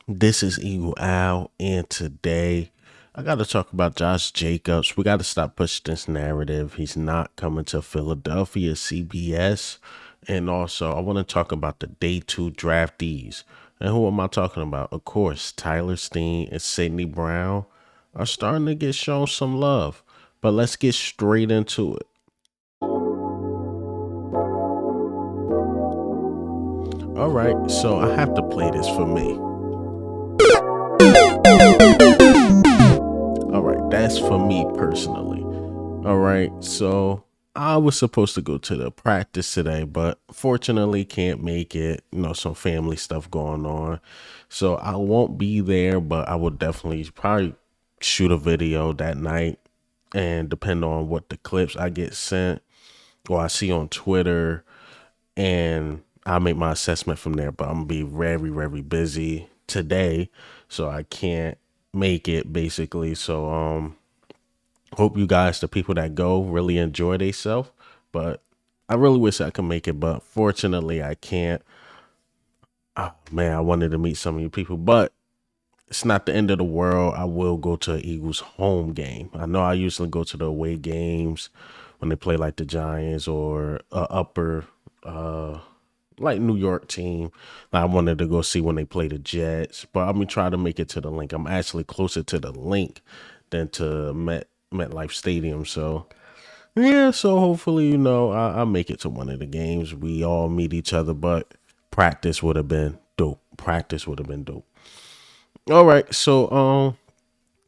This is Eagle Al, and today I got to talk about Josh Jacobs. We got to stop pushing this narrative. He's not coming to Philadelphia CBS. And also, I want to talk about the day two draftees. And who am I talking about? Of course, Tyler Steen and Sidney Brown are starting to get shown some love. But let's get straight into it. All right, so I have to play this for me. All right, that's for me personally. All right, so I was supposed to go to the practice today, but fortunately can't make it. Some family stuff going on. So I won't be there, but I will definitely probably shoot a video that night and depend on what the clips I get sent or I see on Twitter, and I'll make my assessment from there. But I'm gonna be very, very busy today, so I can't make it basically. So hope you guys, the people that go, really enjoy themselves. But I really wish I could make it, but fortunately I can't. Oh man, I wanted to meet some of you people, but it's not the end of the world. I will go to an Eagles home game. I know I usually go to the away games when they play like the Giants or upper like New York team. I wanted to go see when they play the Jets, but I'm gonna try to make it to the link. I'm actually closer to the link than to MetLife Stadium. So yeah, so hopefully, I make it to one of the games. We all meet each other, but practice would have been dope. Practice would have been dope. All right, so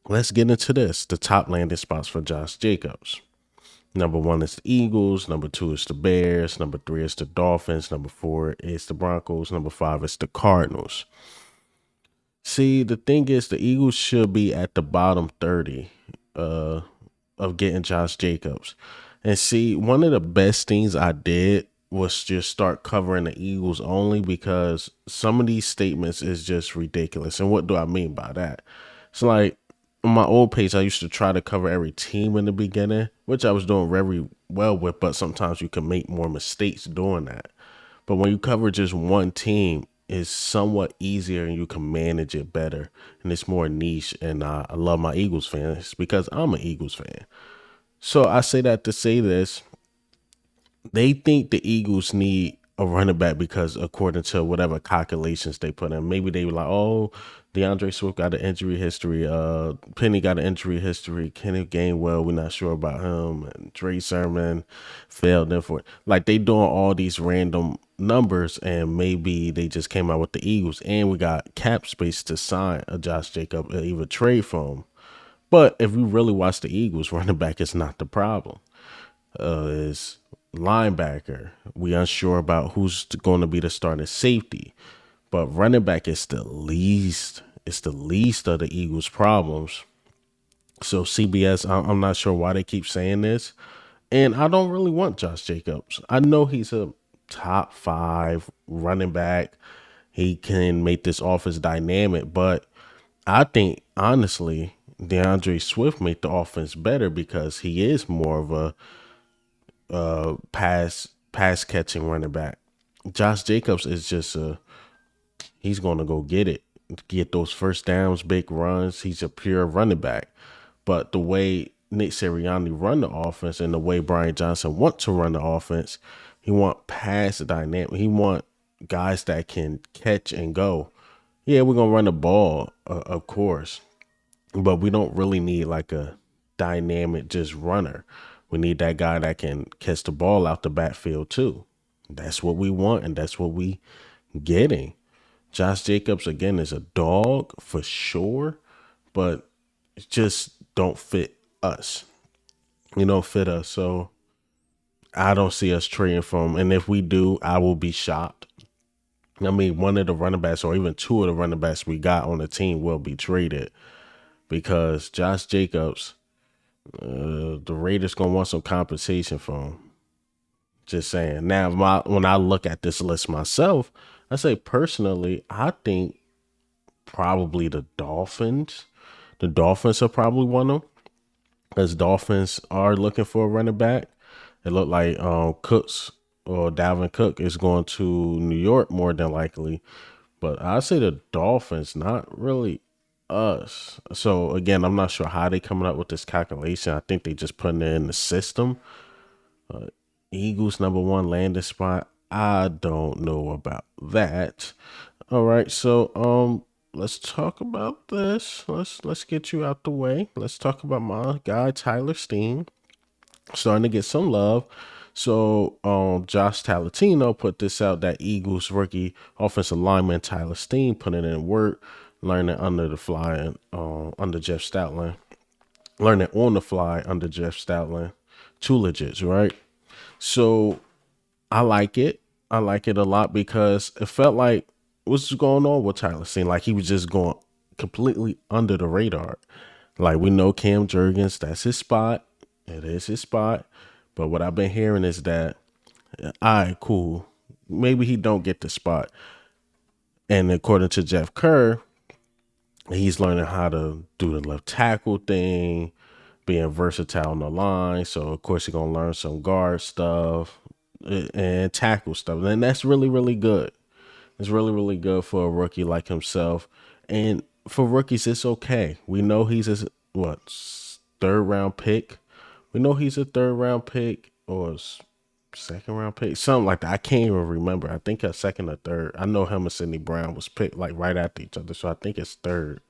let's get into this. The top landing spots for Josh Jacobs. Number one is the Eagles. Number two is the Bears. Number three is the Dolphins. Number four is the Broncos. Number five is the Cardinals. See, the thing is, the Eagles should be at the bottom 30 uh, of getting Josh Jacobs. And see, one of the best things I did was just start covering the Eagles only because some of these statements is just ridiculous. And what do I mean by that? It's like on my old page, I used to try to cover every team in the beginning, which I was doing very well with, but sometimes you can make more mistakes doing that. But when you cover just one team, it's somewhat easier and you can manage it better. And it's more niche. And I love my Eagles fans because I'm an Eagles fan. So I say that to say this. They think the Eagles need a running back because according to whatever calculations they put in, maybe they were like, oh, DeAndre Swift got an injury history. Penny got an injury history. Kenneth Gainwell, we're not sure about him. And Trey Sermon failed them for it. Like they doing all these random numbers, and maybe they just came out with the Eagles, and we got cap space to sign a Josh Jacob, or even trade for him. But if we really watch the Eagles, running back is not the problem. Is linebacker. We unsure about who's going to be the starting safety, but running back is the least. It's the least of the Eagles' problems. So CBS, I'm not sure why they keep saying this, and I don't really want Josh Jacobs. I know he's a top five running back. He can make this offense dynamic, but I think honestly, DeAndre Swift made the offense better because he is more of a pass catching running back. Josh Jacobs is just he's going to go get those first downs, big runs. He's a pure running back. But the way Nick Sirianni run the offense and the way Brian Johnson want to run the offense, he want pass dynamic. He want guys that can catch and go. Yeah, we're gonna run the ball, of course, but we don't really need like a dynamic just runner. We need that guy that can catch the ball out the backfield too. That's what we want, and that's what we getting. Josh Jacobs again is a dog for sure, but it just don't fit us. You know, fit us. So I don't see us trading for him. And if we do, I will be shocked. I mean, one of the running backs or even two of the running backs we got on the team will be traded because Josh Jacobs, the Raiders gonna want some compensation for him. Just saying. Now, when I look at this list myself, I say personally, I think probably the Dolphins. The Dolphins are probably one of them, as Dolphins are looking for a running back. It looked like Cooks or Dalvin Cook is going to New York more than likely, but I say the Dolphins, not really us. So again, I'm not sure how they coming up with this calculation. I think they just putting it in the system. Eagles number one landing spot. I don't know about that. All right, so let's talk about this. Let's get you out the way. Let's talk about my guy Tyler Steen starting to get some love. So Josh Talatino put this out that Eagles rookie offensive lineman Tyler Steen putting in work, learning under the fly and under Jeff Stoutland, learning on the fly under Jeff Stoutland. Two legits, right? So I like it. I like it a lot because it felt like what's going on with Tyler Steen? Like he was just going completely under the radar. Like we know Cam Jurgens, that's his spot. It is his spot. But what I've been hearing is that, all right, cool. Maybe he don't get the spot. And according to Jeff Kerr, he's learning how to do the left tackle thing, being versatile on the line. So of course he's gonna learn some guard stuff and tackle stuff. And that's really, really good. It's really, really good for a rookie like himself. And for rookies, it's okay. We know he's a third round pick. We know he's a third round pick or second round pick, something like that. I can't even remember. I think a second or third. I know him and Sidney Brown was picked like right after each other, so I think it's third.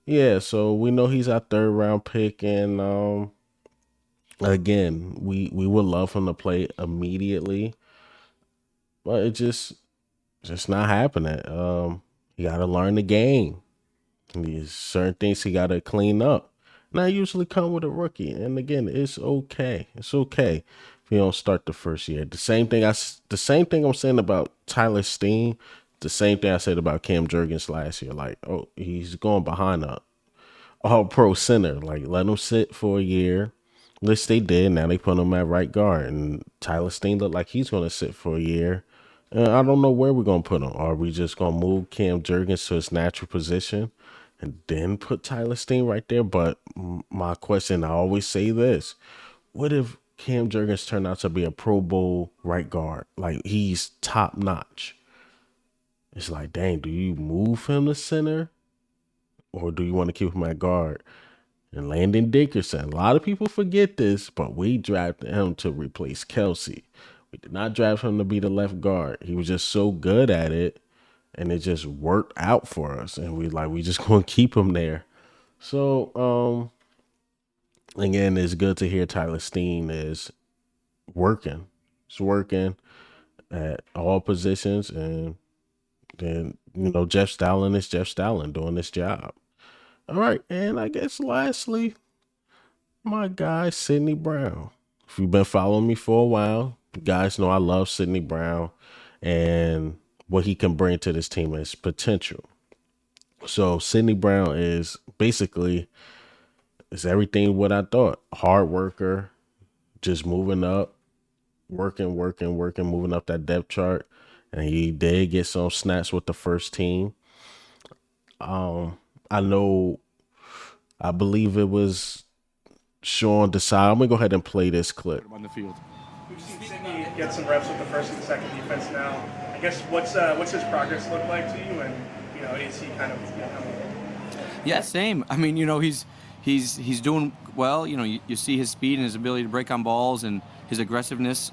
Yeah, so we know he's our third round pick, and again, we would love him to play immediately, but it just not happening. You got to learn the game. There's certain things he got to clean up. And I usually come with a rookie, and again, it's okay. It's okay if you don't start the first year. The same thing I'm saying about Tyler Steen. The same thing I said about Cam Jurgens last year. Like, oh, he's going behind a all pro center. Like, let him sit for a year. At least they did. Now they put him at right guard, and Tyler Steen looked like he's going to sit for a year. I don't know where we're going to put him. Are we just going to move Cam Jurgens to his natural position and then put Tyler Steen right there? But my question, I always say this. What if Cam Jurgens turned out to be a Pro Bowl right guard? Like, he's top notch. It's like, dang, do you move him to center or do you want to keep him at guard? And Landon Dickerson, a lot of people forget this, but we drafted him to replace Kelsey. We did not draft him to be the left guard. He was just so good at it, and it just worked out for us. And we just gonna keep him there. So again, it's good to hear Tyler Steen is working. It's working at all positions, and then Jeff Stoutland is Jeff Stoutland doing this job. All right, and I guess lastly, my guy Sidney Brown. If you've been following me for a while, you guys know I love Sidney Brown and what he can bring to this team is potential. So Sidney Brown is everything what I thought. Hard worker, just moving up, working, moving up that depth chart. And he did get some snaps with the first team. I believe it was Sean Desai. I'm gonna go ahead and play this clip. On the field. We've seen Sidney get some reps with the first and second defense now. I guess what's his progress look like to you, and is he kind of Yeah, same. I mean, he's doing well. You see his speed and his ability to break on balls and his aggressiveness.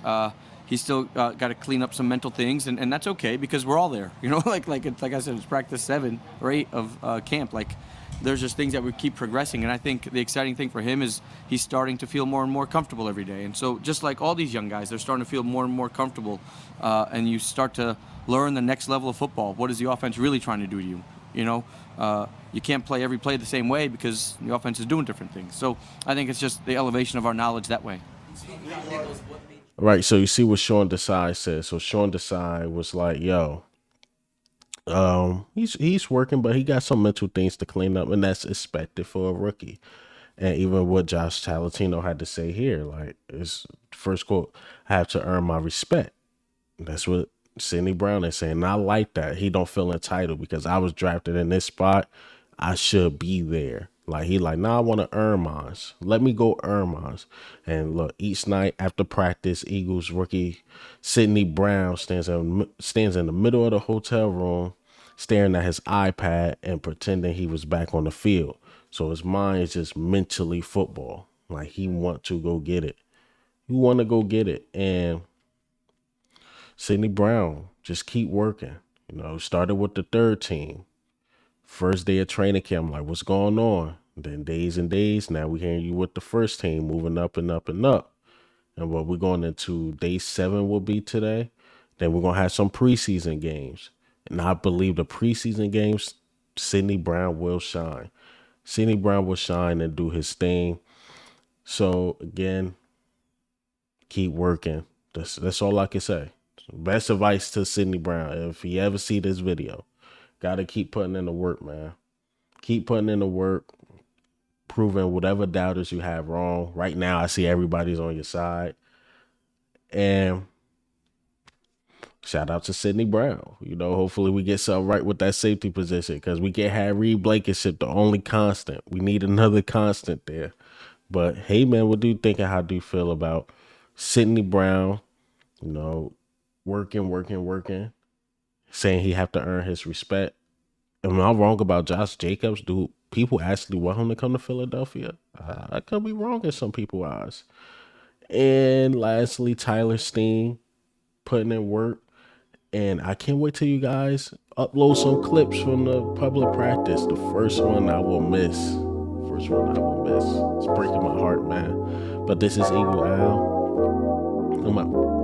He's still got to clean up some mental things, and that's okay because we're all there. Like I said, it's practice 7 or 8 of camp. Like, there's just things that we keep progressing, and I think the exciting thing for him is he's starting to feel more and more comfortable every day. And so just like all these young guys, they're starting to feel more and more comfortable, and you start to learn the next level of football. What is the offense really trying to do to you? You can't play every play the same way because the offense is doing different things. So I think it's just the elevation of our knowledge that way. Right, so you see what Sean Desai said. So Sean Desai was like, yo, he's working, but he got some mental things to clean up, and that's expected for a rookie. And even what Josh Talatino had to say here, like, his first quote, I have to earn my respect. That's what Sidney Brown is saying. And I like that. He don't feel entitled because I was drafted in this spot. I should be there. Like, I want to earn mine. Let me go earn mine. And look, each night after practice, Eagles rookie Sidney Brown stands in the middle of the hotel room staring at his iPad and pretending he was back on the field. So his mind is just mentally football. Like he want to go get it. You want to go get it. And Sidney Brown, just keep working. Started with the third team. First day of training camp, like, what's going on? Then days and days, now we hearing you with the first team, moving up and up and up. And what we're going into day 7 will be today. Then we're going to have some preseason games. And I believe the preseason games, Sidney Brown will shine. Sidney Brown will shine and do his thing. So, again, keep working. That's all I can say. Best advice to Sidney Brown. If you ever see this video, got to keep putting in the work, man. Keep putting in the work, proving whatever doubters you have wrong. Right now, I see everybody's on your side. And shout out to Sidney Brown. Hopefully we get something right with that safety position, because we can't have Reed Blankenship the only constant. We need another constant there. But hey, man, what do you think, and how do you feel about Sidney Brown, working, saying he have to earn his respect? Am I wrong about Josh Jacobs? Do people actually want him to come to Philadelphia? I could be wrong in some people's eyes. And lastly, Tyler Steen putting in work. And I can't wait till you guys upload some clips from the public practice. The first one I will miss. It's breaking my heart, man. But this is Eagle Al. I'm out.